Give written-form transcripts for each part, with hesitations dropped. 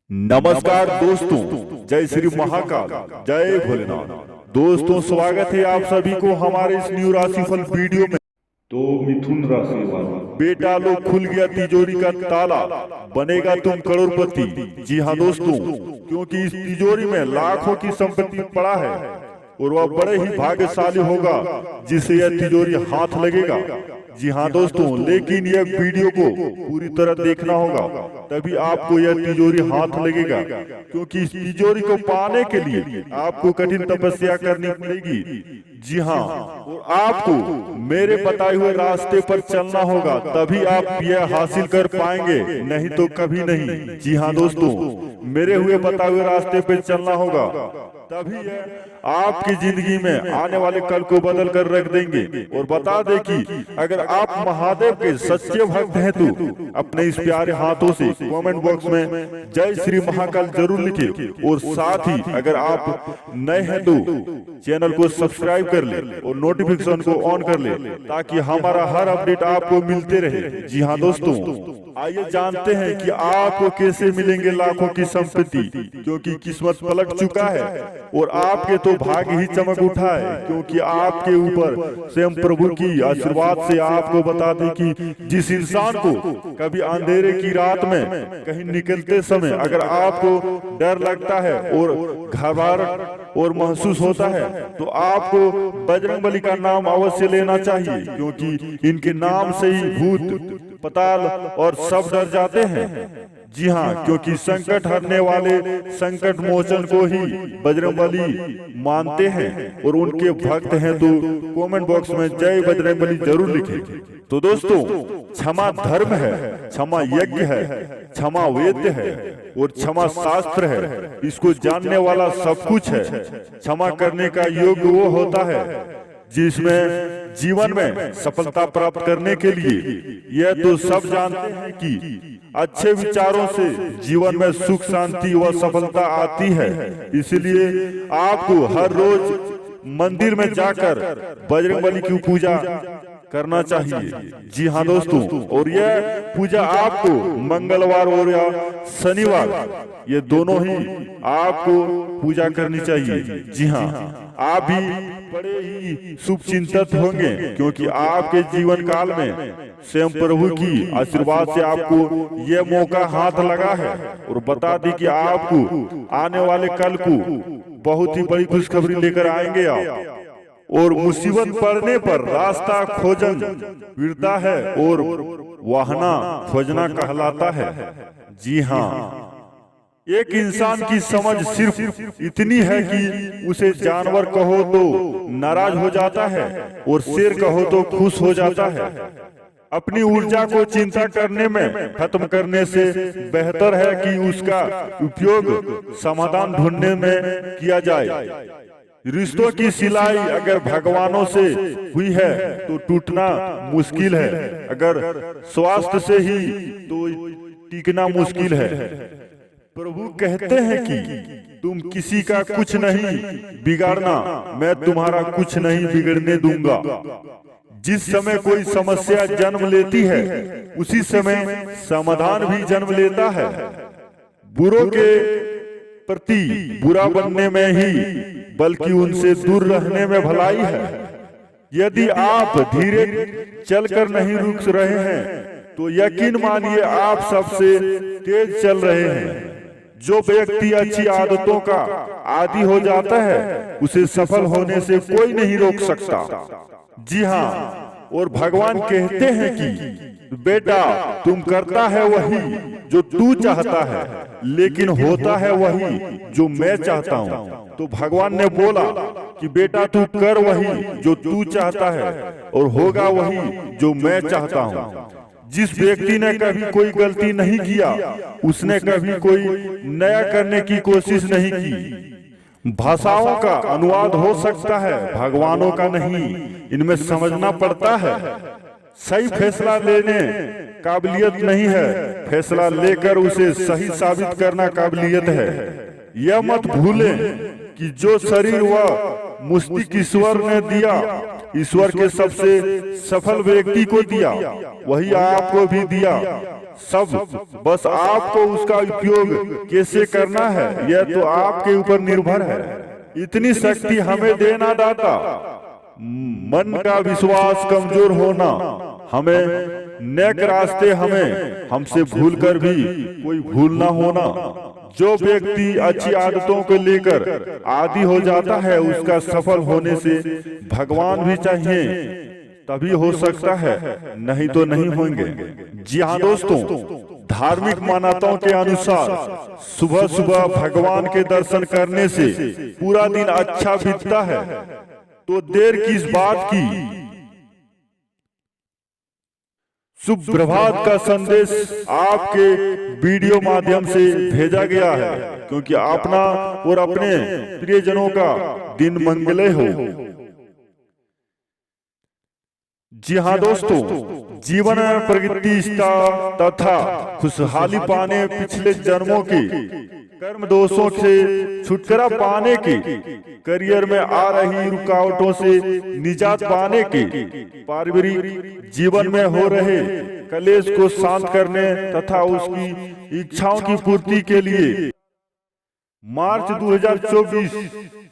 नमस्कार दोस्तों, जय श्री महाकाल, जय भोलेनाथ। दोस्तों, स्वागत है आप सभी को हमारे इस न्यू राशिफल वीडियो में। तो मिथुन राशि वालों, बेटा लो खुल गया तिजोरी का ताला, बनेगा तुम करोड़पति। जी हाँ दोस्तों, क्योंकि इस तिजोरी में लाखों की संपत्ति पड़ा है और वह बड़े ही भाग्यशाली होगा जिसे यह तिजोरी हाथ लगेगा। जी हाँ दोस्तों, लेकिन यह वीडियो को पूरी तरह देखना होगा, तभी आपको यह तिजोरी हाथ लगेगा। क्योंकि इस तिजोरी को पाने के लिए आपको कठिन तपस्या करनी पड़ेगी। जी हाँ, और आपको मेरे बताए हुए रास्ते पर चलना होगा, तभी आप यह हासिल कर पाएंगे, नहीं तो कभी नहीं। जी हाँ दोस्तों, मेरे हुए बताए हुए रास्ते पर चलना होगा, तभी यह आपकी जिंदगी में आने वाले कल को बदल कर रख देंगे। और बता दे कि अगर आप महादेव के सच्चे भक्त हैं तो अपने इस प्यारे हाथों से कमेंट बॉक्स में जय श्री महाकाल जरूर लिखे। और साथ ही अगर आप नए हैं तो चैनल को सब्सक्राइब कर ले और नोटिफिकेशन को ऑन कर ले, ताकि हमारा हर अपडेट आपको मिलते रहे। जी हाँ दोस्तों, आइए जानते हैं कि आपको कैसे मिलेंगे लाखों की संपत्ति। क्योंकि किस्मत पलट चुका है और आपके तो भाग्य ही चमक उठा है, क्योंकि आपके ऊपर स्वयं प्रभु की आशीर्वाद से आपको बता दें कि जिस इंसान को कभी अंधेरे की रात में कहीं निकलते समय अगर आपको डर लगता है और घबराहट और महसूस होता है, तो आपको बजरंगबली का नाम अवश्य लेना चाहिए। क्योंकि इनके नाम से ही भूत, पताल और सब डर जाते हैं। जी हाँ, क्योंकि संकट हरने वाले संकट मोचन को ही बजरंगबली मानते हैं और उनके भक्त हैं। तो कमेंट बॉक्स में जय बजरंगबली जरूर लिखें। तो दोस्तों, क्षमा धर्म है, क्षमा यज्ञ है, क्षमा वेद है और क्षमा शास्त्र है। इसको जानने वाला सब कुछ है। क्षमा करने का योग्य वो होता है जिसमें जीवन में सफलता प्राप्त करने के लिए, यह तो सब जानते हैं कि अच्छे विचारों से जीवन में सुख शांति व सफलता आती है। इसलिए आपको हर रोज मंदिर में जाकर बजरंगबली की पूजा करना चाहिए। जी हाँ दोस्तों, और यह पूजा आपको मंगलवार और या शनिवार, ये दोनों ही आपको पूजा करनी चाहिए। जी हाँ, आप भी बड़े ही शुभ चिंतित होंगे, क्योंकि आपके जीवन काल में स्वयं प्रभु की आशीर्वाद से आपको यह मौका हाथ लगा है। और बता दी कि आपको आने वाले कल को बहुत ही बड़ी खुशखबरी लेकर आएंगे आप। और मुसीबत पड़ने पर रास्ता खोजन वीरता है और वाहना खोजना कहलाता है। जी हाँ, एक इंसान की समझ सिर्फ इतनी है कि उसे जानवर कहो तो नाराज हो जाता है और शेर कहो तो खुश हो जाता है। अपनी ऊर्जा को चिंता करने में खत्म करने से बेहतर है कि उसका उपयोग समाधान ढूंढने में किया जाए। रिश्तों की सिलाई अगर भगवानों से हुई है तो टूटना मुश्किल है, अगर स्वास्थ्य से ही तो टिकना मुश्किल है। प्रभु कहते हैं कि तुम किसी का कुछ नहीं बिगाड़ना, मैं तुम्हारा कुछ नहीं बिगड़ने दूंगा। जिस समय कोई समस्या जन्म लेती है, उसी समय समाधान भी जन्म लेता है। बुरों के प्रति बुरा बनने में ही बल्कि उनसे दूर रहने में भलाई है। यदि आप धीरे चलकर नहीं रुक रहे हैं तो यकीन मानिए आप सबसे तेज चल रहे हैं। जो व्यक्ति अच्छी आदतों का आदी हो जाता है, उसे सफल होने से कोई नहीं रोक सकता। जी हाँ, और भगवान कहते हैं कि बेटा तुम करता है वही जो तू चाहता है, लेकिन होता है वही जो मैं चाहता हूँ। तो भगवान ने बोला कि बेटा तू कर वही जो तू चाहता है और होगा वही जो मैं चाहता हूँ। जिस व्यक्ति ने कभी कोई गलती नहीं किया, उसने कभी कोई नया करने की कोशिश नहीं की। भाषाओं का अनुवाद हो सकता है, भगवानों का नहीं। इनमें समझना पड़ता है। सही फैसला लेने काबिलियत नहीं है, फैसला लेकर उसे सही साबित करना काबिलियत है। यह मत भूलें कि जो शरीर व मस्तिष्क ईश्वर ने दिया, ईश्वर के सबसे सफल व्यक्ति को दिया, वही आपको भी दिया। सब बस आपको उसका उपयोग कैसे करना है यह तो आपके ऊपर निर्भर है। इतनी शक्ति हमें देना दाता। मन का विश्वास कमजोर होना, हमें नेक रास्ते हमें हमसे भूल कर भी कोई भूल ना होना। जो व्यक्ति अच्छी आदतों को लेकर आदी हो जाता है उसका सफल होने से भगवान भी चाहिए तभी हो सकता है, नहीं तो नहीं होंगे। जी हाँ दोस्तों, धार्मिक मान्यताओं के अनुसार सुबह सुबह भगवान के दर्शन करने से पूरा दिन अच्छा बीतता है, तो देर किस बात की। सुप्रभात का संदेश आपके वीडियो माध्यम से भेजा गया है, क्योंकि अपना और अपने प्रियजनों का दिन मंगलमय हो। जी हाँ दोस्तों, जीवन में प्रगति तथा खुशहाली पाने, पिछले जन्मों के कर्म दोषों से छुटकारा पाने के, करियर में आ रही रुकावटों से निजात पाने के, पारिवारिक जीवन में हो रहे कलेश को शांत करने तथा उसकी इच्छाओं की पूर्ति के लिए मार्च 2024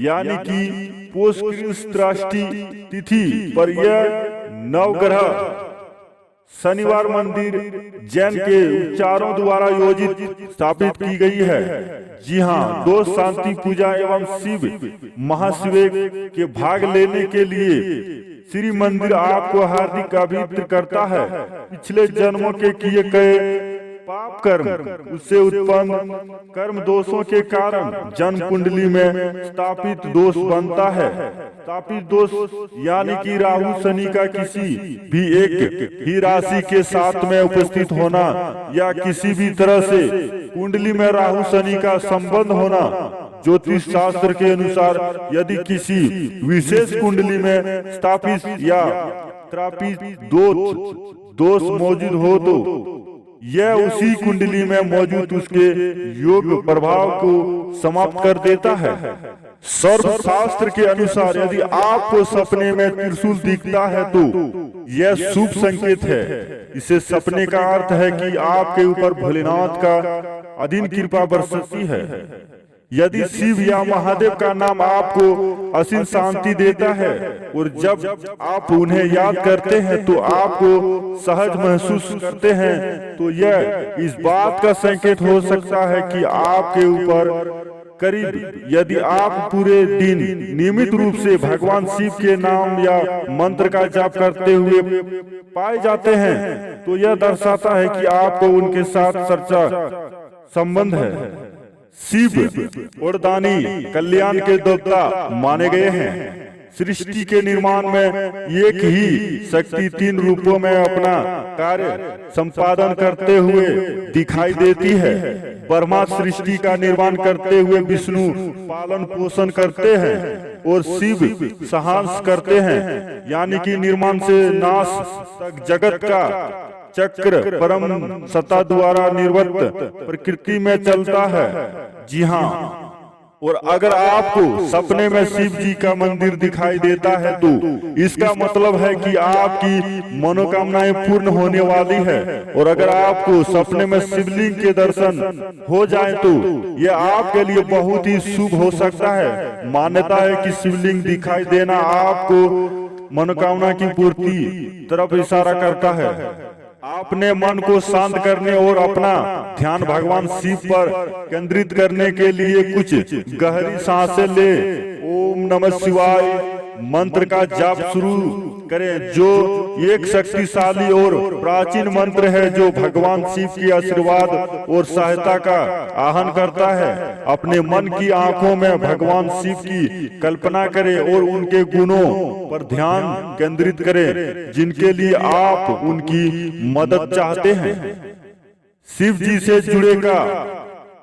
यानी कि पोषकृष्टि तिथि पर यह नवग्रह शनिवार मंदिर जैन के उच्चारों द्वारा आयोजित स्थापित की गई है। जी हाँ, दोष शांति पूजा एवं शिव महाशिव के भाग लेने के लिए श्री मंदिर आपको हार्दिक अभिनंदन करता है। पिछले जन्मों के किए गए पाप कर्म, उससे उत्पन्न कर्म दोषों के कारण जन्म कुंडली में स्थापित दोष बनता है। स्थापित दोष यानी कि राहु शनि का किसी भी एक ही राशि के साथ में उपस्थित होना या किसी भी तरह से कुंडली में राहु शनि का संबंध होना। ज्योतिष शास्त्र के अनुसार यदि किसी विशेष कुंडली में स्थापित या त्रापित दोष मौजूद हो तो यह उसी कुंडली में मौजूद उसके योग प्रभाव को समाप्त कर देता है। सर्व शास्त्र के अनुसार यदि आपको सपने में त्रिशूल दिखता है तो यह शुभ संकेत है। इसे सपने का अर्थ है कि आपके ऊपर भोलेनाथ का अधीन कृपा बरसती है। यदि शिव या महादेव का नाम आपको असीम शांति देता है और जब आप उन्हें याद करते हैं तो आपको सहज महसूस करते हैं, तो यह इस बात का संकेत हो सकता है कि आपके ऊपर करीब यदि आप पूरे दिन नियमित रूप से भगवान शिव के नाम या मंत्र का जाप करते हुए पाए जाते हैं, तो यह दर्शाता है कि आपको उनके साथ सच्चा संबंध है। शिव और दानी कल्याण के देवता माने गए हैं। सृष्टि के निर्माण में एक ही शक्ति तीन रूपों में अपना कार्य संपादन करते हुए दिखाई देती है। ब्रह्मा सृष्टि का निर्माण करते हुए विष्णु पालन पोषण करते हैं और शिव संहार करते हैं, यानी कि निर्माण से नाश तक जगत का चक्र परम सत्ता द्वारा निर्वर्त प्रकृति में चलता है। जी हाँ, और अगर आपको सपने में शिव जी का मंदिर दिखाई देता है तो इसका मतलब है कि आपकी मनोकामनाएं पूर्ण होने वाली है। और अगर आपको सपने में शिवलिंग के दर्शन हो जाए तो यह आपके लिए बहुत ही शुभ हो सकता है। मान्यता है कि शिवलिंग दिखाई देना आपको मनोकामना की पूर्ति तरफ इशारा करता है। अपने मन को शांत करने और अपना ध्यान भगवान शिव पर केंद्रित करने के लिए कुछ गहरी सांसें ले ओम नमः शिवाय मंत्र का जाप शुरू करें, जो एक शक्तिशाली और प्राचीन मंत्र है जो भगवान शिव की आशीर्वाद और सहायता का आह्वान करता है। अपने मन की आंखों में भगवान शिव की कल्पना करें और उनके गुणों पर ध्यान केंद्रित करें जिनके लिए आप उनकी मदद चाहते हैं। शिव जी से जुड़ेगा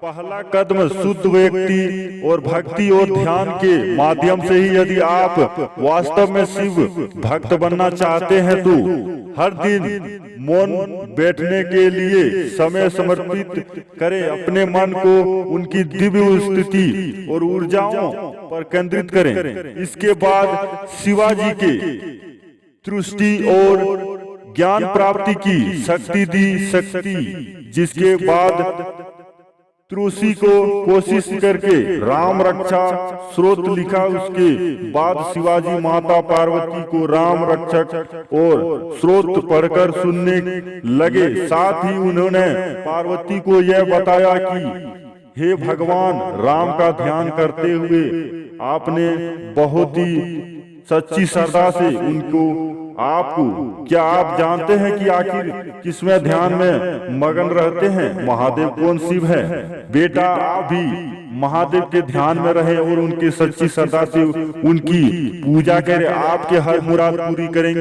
पहला कदम शुद्ध व्यक्ति और भक्ति और ध्यान के माध्यम से ही। यदि आप वास्तव में शिव भक्त बनना चाहते हैं तो हर दिन मौन बैठने के लिए समय समर्पित करें। अपने मन को उनकी दिव्य स्थिति और ऊर्जाओं पर केंद्रित करें। इसके बाद शिवाजी के तुष्टि और ज्ञान प्राप्ति की शक्ति दी, शक्ति जिसके बाद त्रुषि को कोशिश करके राम रक्षा स्रोत लिखा। उसके बाद शिवाजी माता पार्वती को राम रक्षक और स्रोत पढ़कर सुनने लगे। साथ ही उन्होंने पार्वती को यह बताया कि हे भगवान, राम का ध्यान करते हुए आपने बहुत ही सच्ची श्रद्धा से उनको आपको क्या आप जानते हैं कि आखिर किसमें ध्यान में मगन रहते हैं? महादेव कौन शिव है? बेटा आप भी महादेव के ध्यान में रहे और उनके सच्ची श्रद्धा से उनकी पूजा करें, आपके हर मुराद पूरी करेंगे।